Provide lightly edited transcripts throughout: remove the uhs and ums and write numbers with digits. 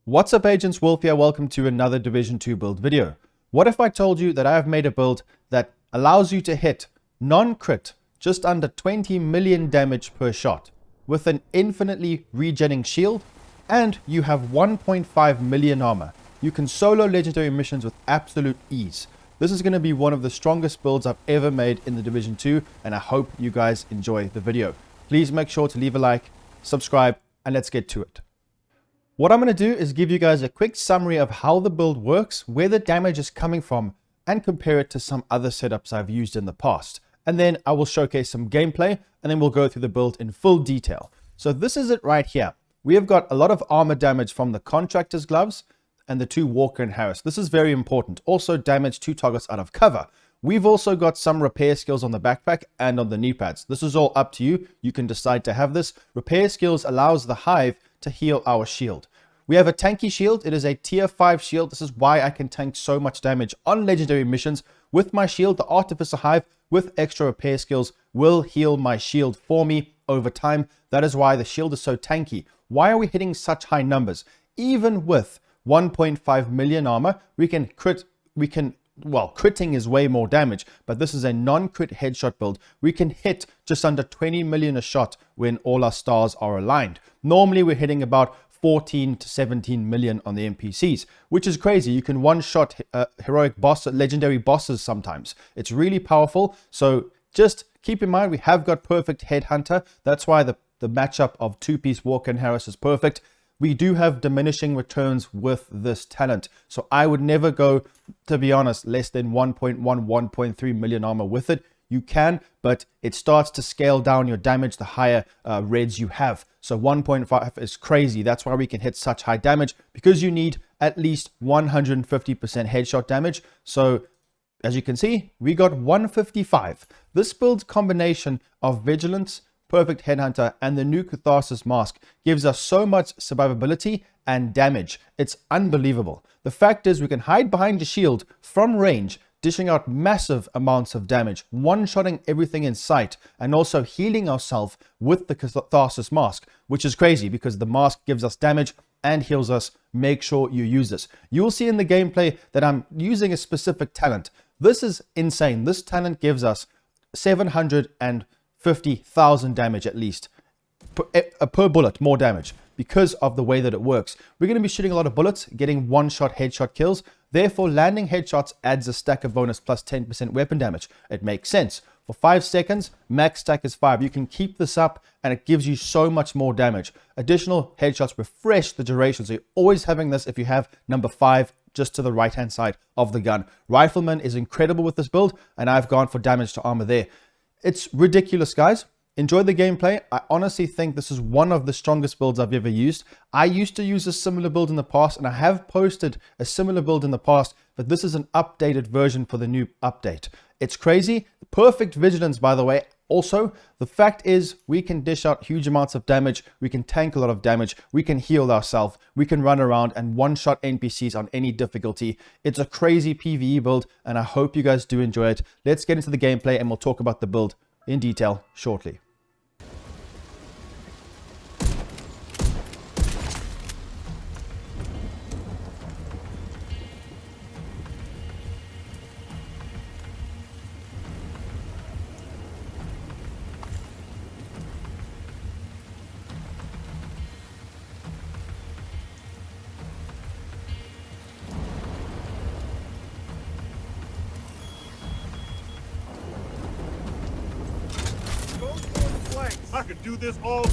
What's up agents, Wolf here, welcome to another Division 2 build video. What if I told you that I have made a build that allows you to hit non-crit just under 20 million damage per shot with an infinitely regenning shield, and you have 1.5 million armor. You can solo legendary missions with absolute ease. This is going to be one of the strongest builds I've ever made in the Division 2, and I hope you guys enjoy the video. Please make sure to leave a like, subscribe, and let's get to it. What I'm going to do is give you guys a quick summary of how the build works, where the damage is coming from, and compare it to some other setups I've used in the past. And then I will showcase some gameplay, and then we'll go through the build in full detail. So this is it right here. We have got a lot of armor damage from the Contractor's gloves and the 2 Walker and Harris. This is very important. Also damage 2 targets out of cover. We've also got some repair skills on the backpack and on the knee pads. This is all up to you. You can decide to have this. Repair skills allows the Hive to heal our shield. We have a tanky shield. It is a tier 5 shield. This is why I can tank so much damage on legendary missions. With my shield, the Artificer Hive with extra repair skills will heal my shield for me over time. That is why the shield is so tanky. Why are we hitting such high numbers? Even with 1.5 million armor, critting is way more damage, but this is a non-crit headshot build. We can hit just under 20 million a shot when all our stars are aligned. Normally we're hitting about 14 to 17 million on the NPCs, which is crazy. You can one-shot legendary bosses sometimes. It's really powerful. So just keep in mind, we have got perfect Headhunter. That's why the matchup of 2-piece Walker and Harris is perfect. We do have diminishing returns with this talent. So I would never go, to be honest, less than 1.1, 1.3 million armor with it. You can, but it starts to scale down your damage the higher reds you have. So 1.5 is crazy. That's why we can hit such high damage, because you need at least 150% headshot damage. So as you can see, we got 155. This build's combination of Vigilance, Perfect Headhunter, and the new Catharsis Mask gives us so much survivability and damage. It's unbelievable. The fact is we can hide behind the shield from range, dishing out massive amounts of damage, one-shotting everything in sight, and also healing ourselves with the Catharsis Mask, which is crazy because the mask gives us damage and heals us. Make sure you use this. You will see in the gameplay that I'm using a specific talent. This is insane. This talent gives us 750,000 damage at least per bullet, more damage, because of the way that it works. We're going to be shooting a lot of bullets, getting one-shot headshot kills. Therefore, landing headshots adds a stacker bonus plus 10% weapon damage. It makes sense. For 5 seconds, max stack is 5. You can keep this up and it gives you so much more damage. Additional headshots refresh the duration. So you're always having this if you have number 5 just to the right-hand side of the gun. Rifleman is incredible with this build, and I've gone for damage to armor there. It's ridiculous, guys. Enjoy the gameplay. I honestly think this is one of the strongest builds I've ever used. I used to use a similar build in the past, and I have posted a similar build in the past, but this is an updated version for the new update. It's crazy. Perfect Vigilance, by the way. Also, the fact is we can dish out huge amounts of damage. We can tank a lot of damage. We can heal ourselves. We can run around and one-shot NPCs on any difficulty. It's a crazy PVE build, and I hope you guys do enjoy it. Let's get into the gameplay, and we'll talk about the build in detail shortly. I could do this all.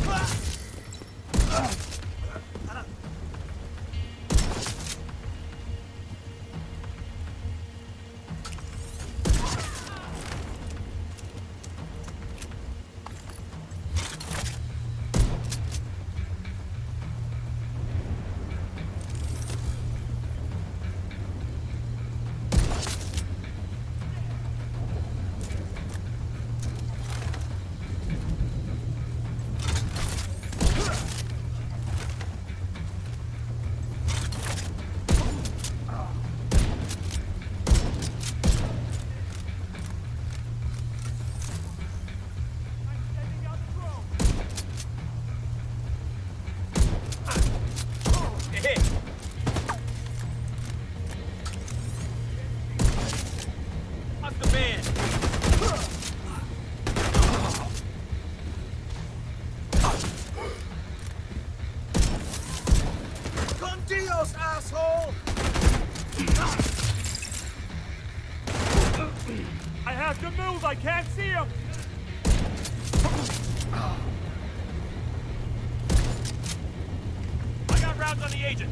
else, asshole! I have to move. I can't see him. I got rounds on the agent.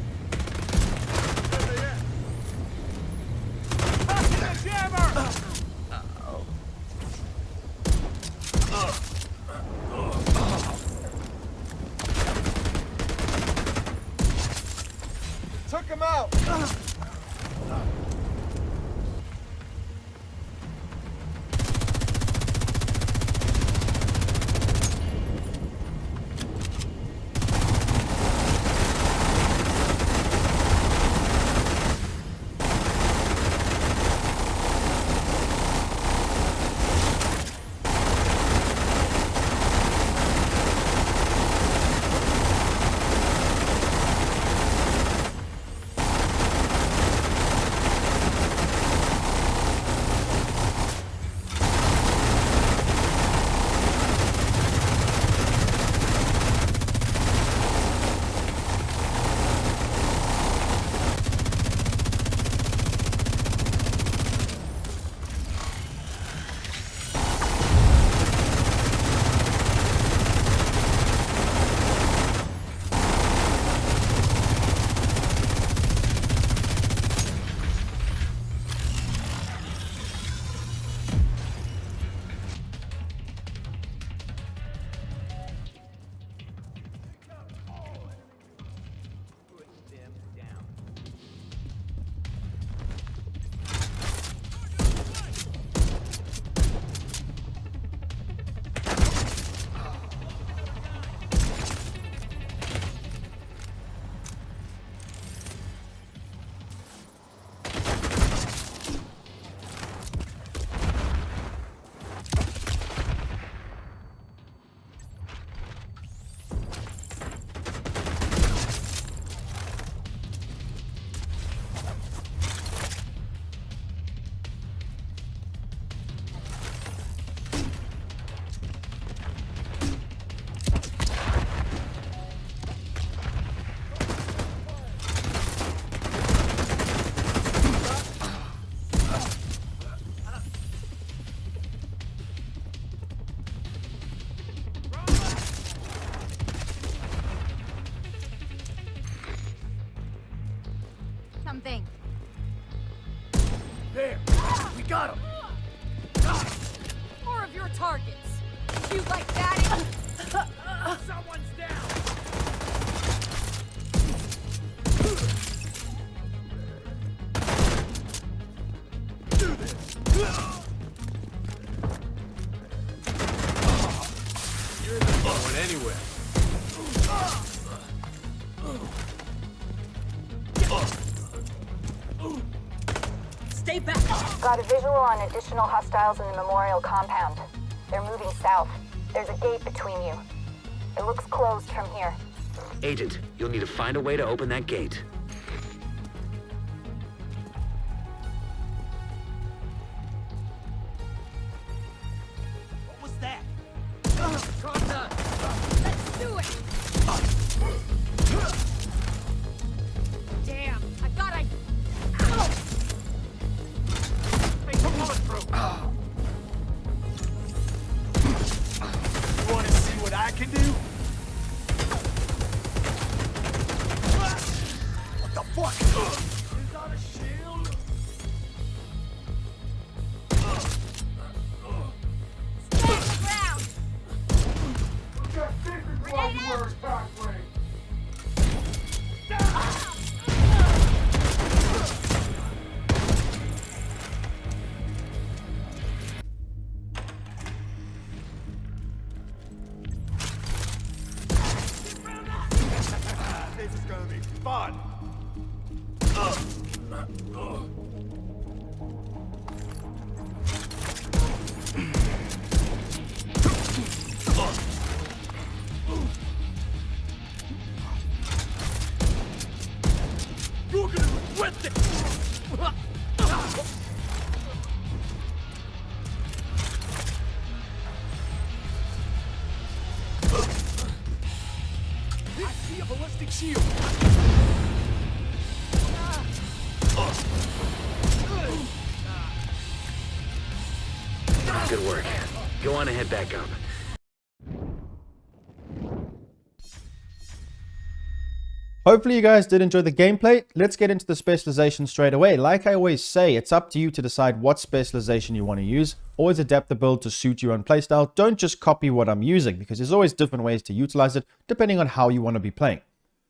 Passing the jammer. Took him out! Something. There! We got him! More of your targets. You like that? Someone's down! Do this! You're not going anywhere. Stay back. Got a visual on additional hostiles in the memorial compound. They're moving south. There's a gate between you. It looks closed from here. Agent, you'll need to find a way to open that gate. What was that? Let's do it. Damn. I thought I... Ow! Hey, come on through! You wanna see what I can do? What the fuck? Is that a shield? Stand the ground. Got secret Grenade out. pathway. This is gonna be fun. You're gonna regret this. I see a ballistic shield. want to head back up. Hopefully you guys did enjoy the gameplay. Let's get into the specialization straight away. Like I always say, it's up to you to decide what specialization you want to use. Always adapt the build to suit your own playstyle. Don't just copy what I'm using, because there's always different ways to utilize it depending on how you want to be playing.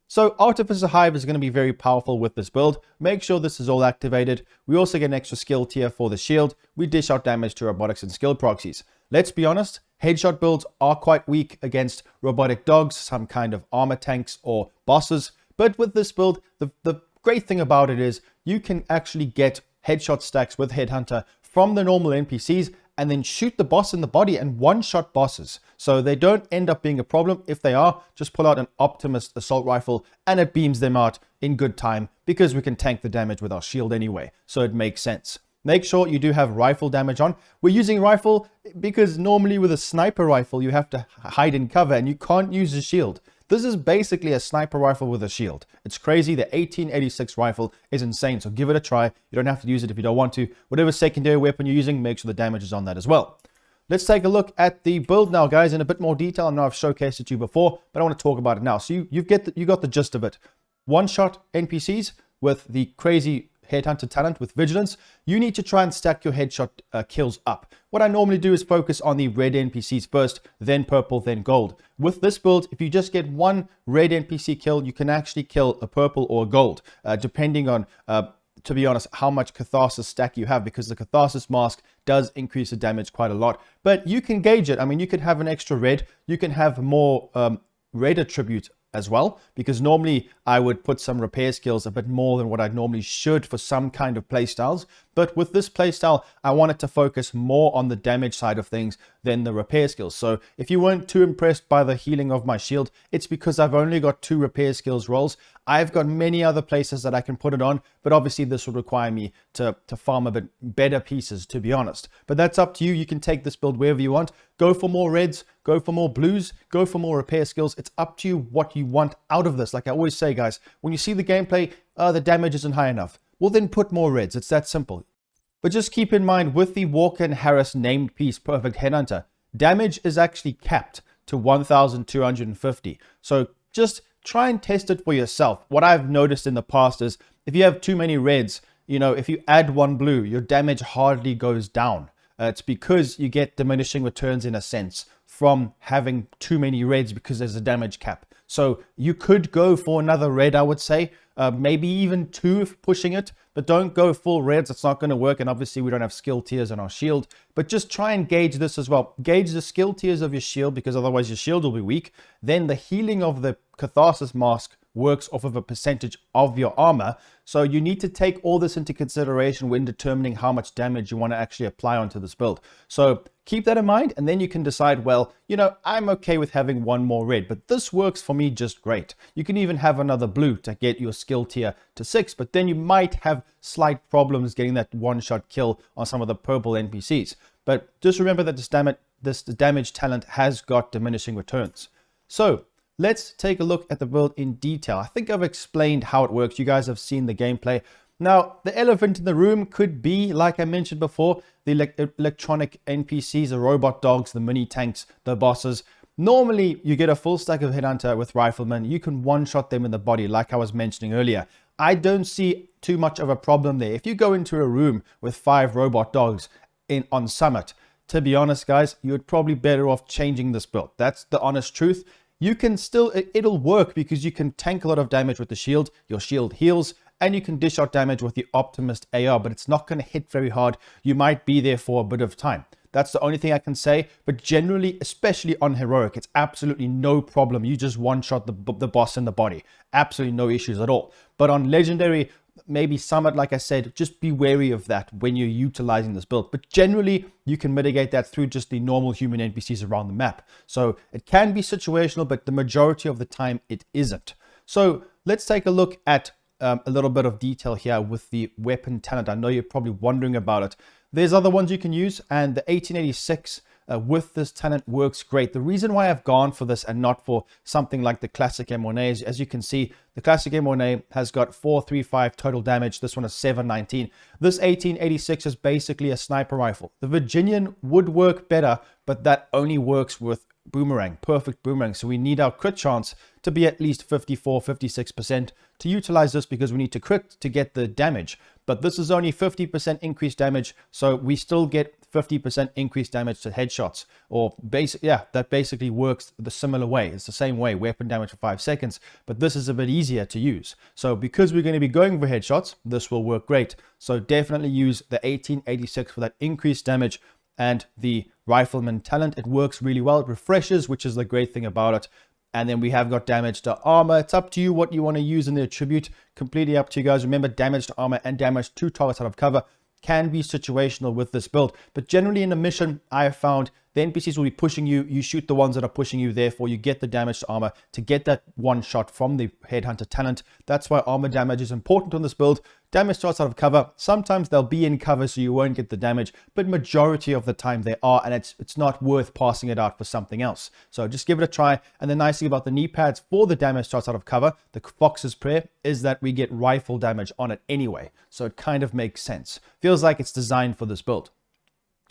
So Artificer Hive is going to be very powerful with this build. Make sure this is all activated. We also get an extra skill tier for the shield. We dish out damage to robotics and skill proxies. Let's be honest, headshot builds are quite weak against robotic dogs, some kind of armor tanks or bosses. But with this build, the great thing about it is you can actually get headshot stacks with Headhunter from the normal NPCs and then shoot the boss in the body and one-shot bosses. So they don't end up being a problem. If they are, just pull out an Optimist assault rifle and it beams them out in good time because we can tank the damage with our shield anyway. So it makes sense. Make sure you do have rifle damage on. We're using rifle because normally with a sniper rifle, you have to hide in cover and you can't use a shield. This is basically a sniper rifle with a shield. It's crazy. The 1886 rifle is insane, so give it a try. You don't have to use it if you don't want to. Whatever secondary weapon you're using, make sure the damage is on that as well. Let's take a look at the build now, guys, in a bit more detail. I know I've showcased it to you before, but I want to talk about it now. So you got the gist of it. One-shot NPCs with the crazy Headhunter talent with Vigilance. You need to try and stack your headshot kills up. What I normally do is focus on the red NPCs first, then purple, then gold. With this build, if you just get one red NPC kill, you can actually kill a purple or a gold, depending on, to be honest, how much Catharsis stack you have, because the Catharsis mask does increase the damage quite a lot. But you can gauge it. I mean, you can have an extra red. You can have more red attribute as well, because normally I would put some repair skills a bit more than what I normally should for some kind of playstyles. But with this playstyle, I wanted to focus more on the damage side of things than the repair skills. So if you weren't too impressed by the healing of my shield, it's because I've only got 2 repair skills rolls. I've got many other places that I can put it on, but obviously this would require me to farm a bit better pieces, to be honest. But that's up to you. You can take this build wherever you want. Go for more reds, go for more blues, go for more repair skills. It's up to you what you want out of this. Like I always say, guys, when you see the gameplay, the damage isn't high enough. Well, then put more reds. It's that simple. But just keep in mind, with the Walker and Harris named piece Perfect Headhunter, damage is actually capped to 1,250. So just try and test it for yourself. What I've noticed in the past is if you have too many reds, you know, if you add 1 blue, your damage hardly goes down. It's because you get diminishing returns in a sense from having too many reds because there's a damage cap. So you could go for another red, I would say, maybe even 2 if pushing it, but don't go full reds. It's not going to work. And obviously we don't have skill tiers on our shield, but just try and gauge this as well. Gauge the skill tiers of your shield, because otherwise your shield will be weak. Then the healing of the Catharsis mask works off of a percentage of your armor. So you need to take all this into consideration when determining how much damage you want to actually apply onto this build. So keep that in mind, and then you can decide, well, you know, I'm okay with having 1 more red, but this works for me just great. You can even have another blue to get your skill tier to 6, but then you might have slight problems getting that one-shot kill on some of the purple NPCs. But just remember that this damage talent has got diminishing returns. So let's take a look at the build in detail. I think I've explained how it works. You guys have seen the gameplay. Now, the elephant in the room could be, like I mentioned before, the electronic NPCs, the robot dogs, the mini tanks, the bosses. Normally, you get a full stack of Headhunter with Rifleman. You can one-shot them in the body, like I was mentioning earlier. I don't see too much of a problem there. If you go into a room with 5 robot dogs on Summit, to be honest, guys, you're probably better off changing this build. That's the honest truth. You can still, it'll work because you can tank a lot of damage with the shield. Your shield heals, and you can dish out damage with the Optimist AR, but it's not going to hit very hard. You might be there for a bit of time. That's the only thing I can say. But generally, especially on Heroic, it's absolutely no problem. You just one-shot the boss in the body. Absolutely no issues at all. But on Legendary, maybe Summit, like I said, just be wary of that when you're utilizing this build. But generally, you can mitigate that through just the normal human NPCs around the map. So it can be situational, but the majority of the time it isn't. So let's take a look at a little bit of detail here with the weapon talent. I know you're probably wondering about it. There's other ones you can use, and the 1886 with this talent works great. The reason why I've gone for this and not for something like the classic M1A is, as you can see, the classic M1A has got 435 total damage. This one is 719. This 1886 is basically a sniper rifle. The Virginian would work better, but that only works with boomerang, perfect boomerang. So we need our crit chance to be at least 54-56% to utilize this, because we need to crit to get the damage. But this is only 50% increased damage, so we still get 50% increased damage to headshots. Or that basically works the similar way. It's the same way, weapon damage for 5 seconds, but this is a bit easier to use. So because we're going to be going for headshots, this will work great. So definitely use the 1886 for that increased damage, and the rifleman talent. It works really well. It refreshes, which is the great thing about it. And then we have got damage to armor. It's up to you what you want to use in the attribute. Completely up to you guys. Remember, damage to armor and damage to targets out of cover can be situational with this build. But generally in a mission, I have found the NPCs will be pushing you. You shoot the ones that are pushing you. Therefore, you get the damage to armor to get that one shot from the headhunter talent. That's why armor damage is important on this build. Damage starts out of cover. Sometimes they'll be in cover, so you won't get the damage, but majority of the time they are, and it's not worth passing it out for something else. So just give it a try. And the nice thing about the knee pads for the damage starts out of cover, the Fox's Prayer, is that we get rifle damage on it anyway. So it kind of makes sense. Feels like it's designed for this build.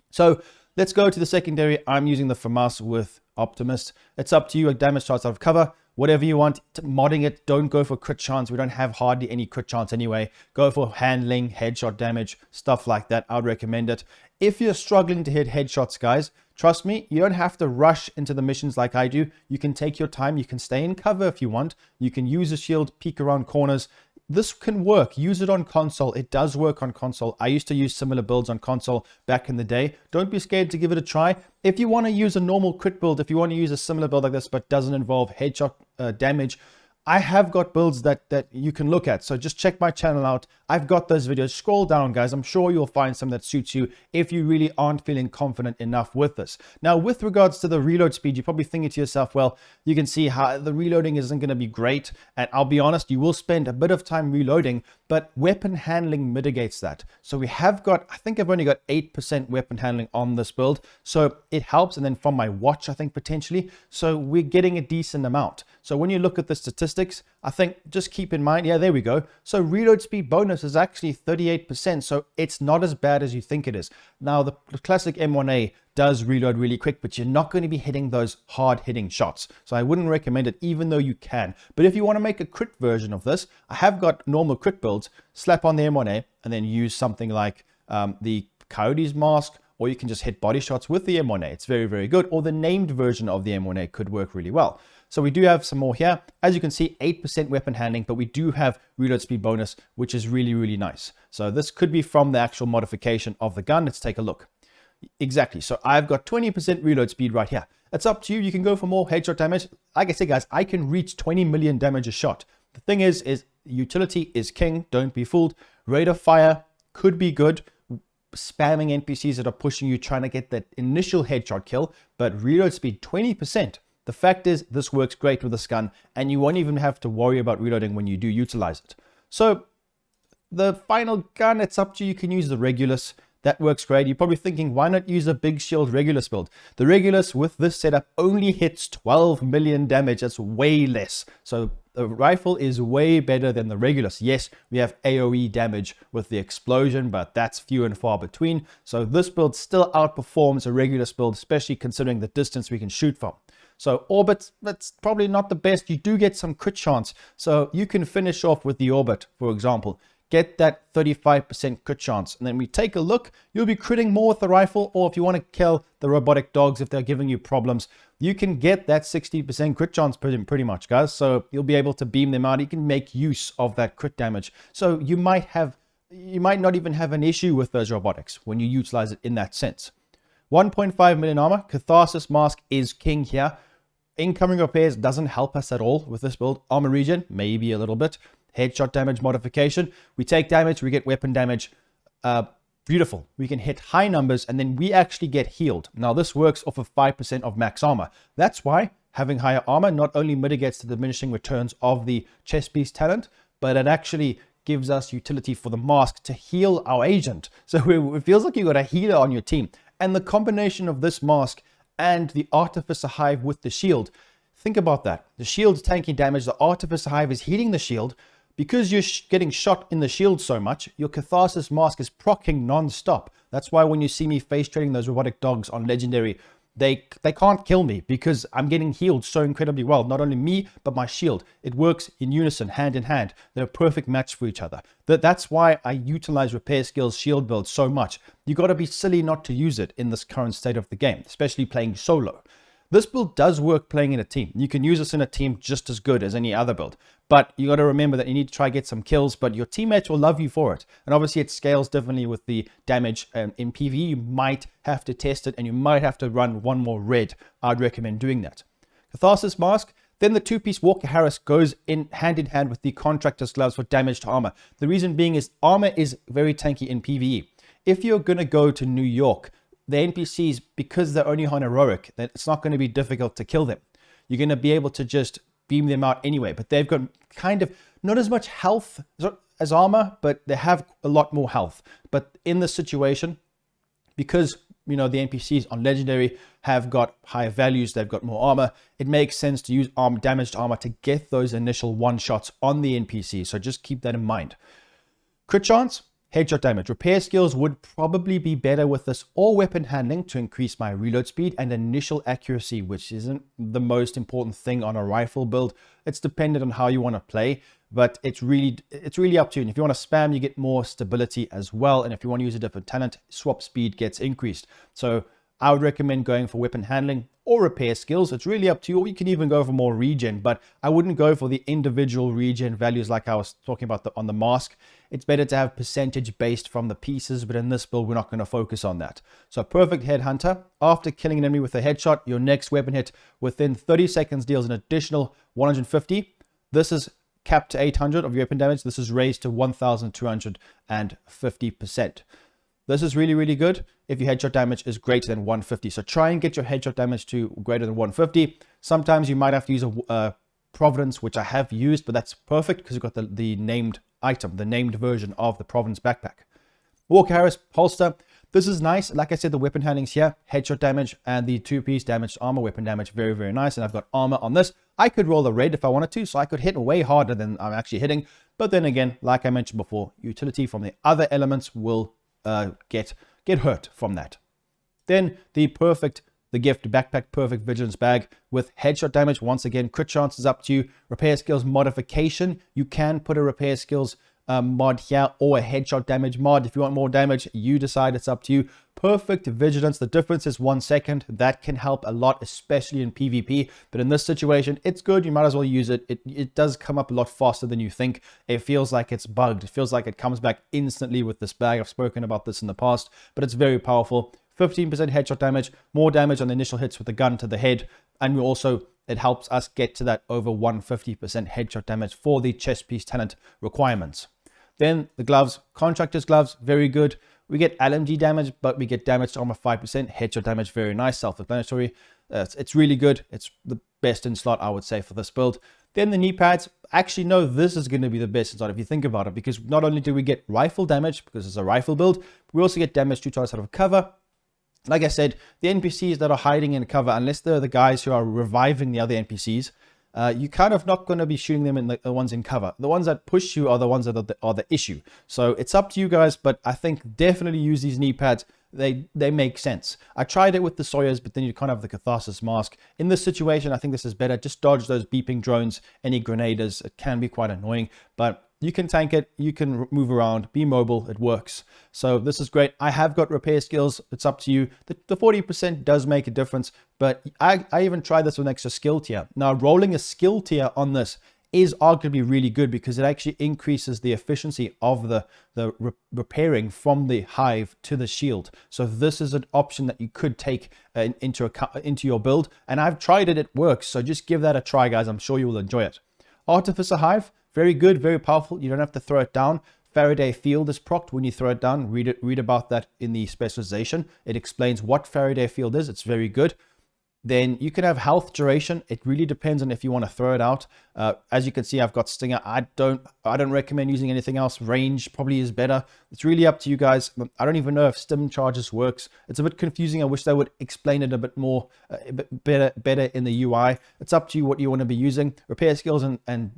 So let's go to the secondary. I'm using the FAMAS with Optimist. It's up to you. Damage starts out of cover. Whatever you want, modding it. Don't go for crit chance. We don't have hardly any crit chance anyway. Go for handling, headshot damage, stuff like that. I'd recommend it. If you're struggling to hit headshots, guys, trust me, you don't have to rush into the missions like I do. You can take your time. You can stay in cover if you want. You can use a shield, peek around corners. This can work. Use it on console. It does work on console. I used to use similar builds on console back in the day. Don't be scared to give it a try. If you want to use a normal crit build, if you want to use a similar build like this but doesn't involve headshot damage, I have got builds that you can look at. So just check my channel out. I've got those videos. Scroll down, guys. I'm sure you'll find some that suits you if you really aren't feeling confident enough with this. Now, with regards to the reload speed, you're probably thinking to yourself, well, you can see how the reloading isn't going to be great. And I'll be honest, you will spend a bit of time reloading, but weapon handling mitigates that. So we have got, I think I've only got 8% weapon handling on this build. So it helps. And then from my watch, I think potentially. So we're getting a decent amount. So when you look at the statistics, I think just keep in mind, yeah, there we go. So reload speed bonus is actually 38%. So it's not as bad as you think it is. Now, the classic M1A does reload really quick, but you're not going to be hitting those hard hitting shots. So I wouldn't recommend it, even though you can. But if you want to make a crit version of this, I have got normal crit builds, slap on the M1A and then use something like the Coyote's Mask, or you can just hit body shots with the M1A. It's very, very good. Or the named version of the M1A could work really well. So we do have some more here. As you can see, 8% weapon handling, but we do have reload speed bonus, which is really, really nice. So this could be from the actual modification of the gun. Let's take a look. Exactly. So I've got 20% reload speed right here. It's up to you. You can go for more headshot damage. Like I said, guys, I can reach 20 million damage a shot. The thing is utility is king. Don't be fooled. Rate of fire could be good. Spamming NPCs that are pushing you, trying to get that initial headshot kill, but reload speed 20%. The fact is, this works great with this gun, and you won't even have to worry about reloading when you do utilize it. So the final gun, it's up to you. You can use the Regulus. That works great. You're probably thinking, why not use a big shield Regulus build? The Regulus with this setup only hits 12 million damage. That's way less. So the rifle is way better than the Regulus. Yes, we have AoE damage with the explosion, but that's few and far between. So this build still outperforms a Regulus build, especially considering the distance we can shoot from. So Orbit, that's probably not the best. You do get some crit chance. So you can finish off with the Orbit, for example. Get that 35% crit chance. And then we take a look. You'll be critting more with the rifle, or if you want to kill the robotic dogs, if they're giving you problems, you can get that 60% crit chance pretty much, guys. So you'll be able to beam them out. You can make use of that crit damage. So you might not even have an issue with those robotics when you utilize it in that sense. 1.5 million armor. Catharsis Mask is king here. Incoming repairs doesn't help us at all with this build. Armor regen, maybe a little bit. Headshot damage modification. We take damage, we get weapon damage. Beautiful. We can hit high numbers, and then we actually get healed. Now, this works off of 5% of max armor. That's why having higher armor not only mitigates the diminishing returns of the chest piece talent, but it actually gives us utility for the mask to heal our agent. So it feels like you got a healer on your team. And the combination of this mask and the Artificer Hive with the shield, think about that. The shield's tanking damage, the Artificer Hive is healing the shield. Because you're getting shot in the shield so much, your Catharsis mask is proccing non-stop. That's why when you see me face trading those robotic dogs on Legendary, they can't kill me because I'm getting healed so incredibly well. Not only me, but my shield. It works in unison, hand in hand. They're a perfect match for each other. That's why I utilize Repair Skills shield build so much. You got to be silly not to use it in this current state of the game, especially playing solo. This build does work playing in a team. You can use this in a team just as good as any other build. But you got to remember that you need to try get some kills, but your teammates will love you for it. And obviously it scales differently with the damage. In PvE, you might have to test it and you might have to run one more red. I'd recommend doing that. Catharsis Mask. Then the two-piece Walker Harris goes in hand with the Contractor's Gloves for damaged armor. The reason being is armor is very tanky in PvE. If you're going to go to New York, the NPCs, because they're only on heroic, that it's not going to be difficult to kill them. You're going to be able to just beam them out anyway, but they've got kind of not as much health as armor, but they have a lot more health. But in this situation, because the NPCs on Legendary have got higher values, they've got more armor, it makes sense to use damaged armor to get those initial one-shots on the NPCs. So just keep that in mind. Crit chance. Headshot damage. Repair skills would probably be better with this, or weapon handling to increase my reload speed and initial accuracy, which isn't the most important thing on a rifle build. It's dependent on how you want to play, but it's really up to you. And if you want to spam, you get more stability as well. And if you want to use a different talent, swap speed gets increased. So I would recommend going for weapon handling or repair skills. It's really up to you, or you can even go for more regen, but I wouldn't go for the individual regen values like I was talking about on the mask. It's better to have percentage based from the pieces, but in this build, we're not going to focus on that. So perfect headhunter. After killing an enemy with a headshot, your next weapon hit within 30 seconds deals an additional 150. This is capped to 800 of your weapon damage. This is raised to 1,250%. This is really, really good if your headshot damage is greater than 150. So try and get your headshot damage to greater than 150. Sometimes you might have to use a Providence, which I have used, but that's perfect because you've got the named item, the named version of the Providence backpack. Walker Harris holster. This is nice. Like I said, the weapon handling's here. Headshot damage and the two-piece damaged armor weapon damage. Very, very nice. And I've got armor on this. I could roll a red if I wanted to, so I could hit way harder than I'm actually hitting. But then again, like I mentioned before, utility from the other elements will get hurt from that. Then the gift backpack perfect vigilance bag with headshot damage. Once again, crit chance is up to you. Repair skills modification. You can put a repair skills mod here or a headshot damage mod. If you want more damage, you decide. It's up to you. Perfect vigilance. The difference is 1 second. That can help a lot, especially in PvP. But in this situation, it's good. You might as well use it. It does come up a lot faster than you think. It feels like it's bugged. It feels like it comes back instantly with this bag. I've spoken about this in the past, but it's very powerful. 15% headshot damage, more damage on the initial hits with the gun to the head. And it helps us get to that over 150% headshot damage for the chest piece talent requirements. Then the gloves, Contractor's Gloves, very good. We get LMG damage, but we get damage to armor 5%. Headshot damage, very nice, self-explanatory. It's really good. It's the best in slot, I would say, for this build. Then the knee pads. Actually, no, this is going to be the best in slot if you think about it, because not only do we get rifle damage, because it's a rifle build, we also get damage 2 times out of cover. Like I said, the NPCs that are hiding in cover, unless they're the guys who are reviving the other NPCs, you kind of not going to be shooting them in the ones in cover. The ones that push you are the ones that are the issue. So it's up to you guys, but I think definitely use these knee pads. They make sense. I tried it with the Sawyers, but then you can't have the Catharsis mask. In this situation, I think this is better. Just dodge those beeping drones, any grenaders. It can be quite annoying, but you can tank it, you can move around, be mobile, it works. So this is great. I have got repair skills. It's up to you. The 40% does make a difference, but I even tried this with an extra skill tier. Now, rolling a skill tier on this is arguably really good because it actually increases the efficiency of the repairing from the hive to the shield. So this is an option that you could take into your build, and I've tried it, it works. So just give that a try, guys. I'm sure you will enjoy it. Artificer Hive. Very good, very powerful. You don't have to throw it down. Faraday field is procced when you throw it down. Read about that in the specialization. It explains what Faraday field is. It's very good. Then you can have health duration. It really depends on if you want to throw it out. As you can see, I've got Stinger. I don't recommend using anything else. Range probably is better. It's really up to you guys. I don't even know if stim charges works. It's a bit confusing. I wish they would explain it a bit more, a bit better in the UI. It's up to you what you want to be using. Repair skills and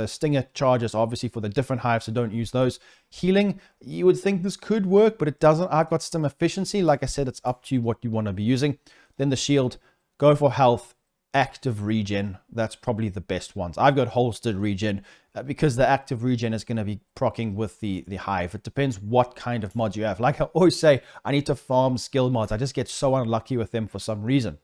Stinger charges obviously for the different hives, so don't use those. Healing, you would think this could work, but it doesn't. I've got stim efficiency. Like I said, it's up to you what you want to be using. Then the shield. Go for health, active regen. That's probably the best ones. I've got holstered regen because the active regen is going to be proccing with the hive. It depends what kind of mods you have. Like I always say, I need to farm skill mods. I just get so unlucky with them for some reason.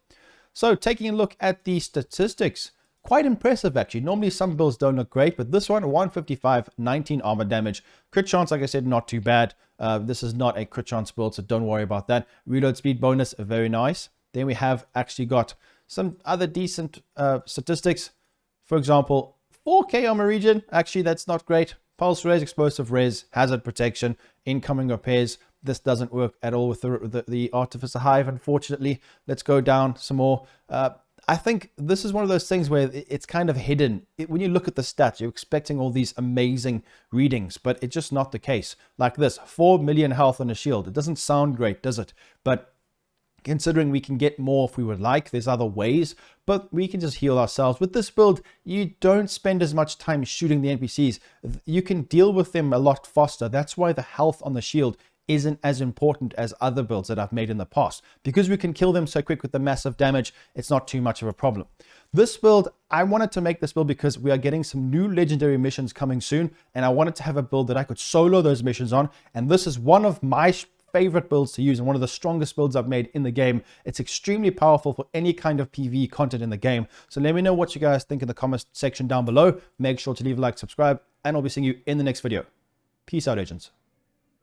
So taking a look at the statistics, quite impressive actually. Normally some builds don't look great, but this one, 155, 19 armor damage. Crit chance, like I said, not too bad. This is not a crit chance build, so don't worry about that. Reload speed bonus, very nice. Then we have actually got some other decent statistics. For example, 4K armor regen. Actually, that's not great. Pulse res, explosive res, hazard protection, incoming repairs. This doesn't work at all with the Artificer Hive, unfortunately. Let's go down some more. I think this is one of those things where it's kind of hidden. When you look at the stats, you're expecting all these amazing readings, but it's just not the case. Like this, 4 million health on a shield. It doesn't sound great, does it? But considering we can get more if we would like, there's other ways, but we can just heal ourselves. With this build, you don't spend as much time shooting the NPCs. You can deal with them a lot faster. That's why the health on the shield isn't as important as other builds that I've made in the past. Because we can kill them so quick with the massive damage, it's not too much of a problem. This build, I wanted to make this build because we are getting some new legendary missions coming soon, and I wanted to have a build that I could solo those missions on, and this is one of my favorite builds to use and one of the strongest builds I've made in the game. It's extremely powerful for any kind of PvE content in the game. So let me know what you guys think in the comment section down below. Make sure to leave a like, subscribe, and I'll be seeing you in the next video. Peace out, agents.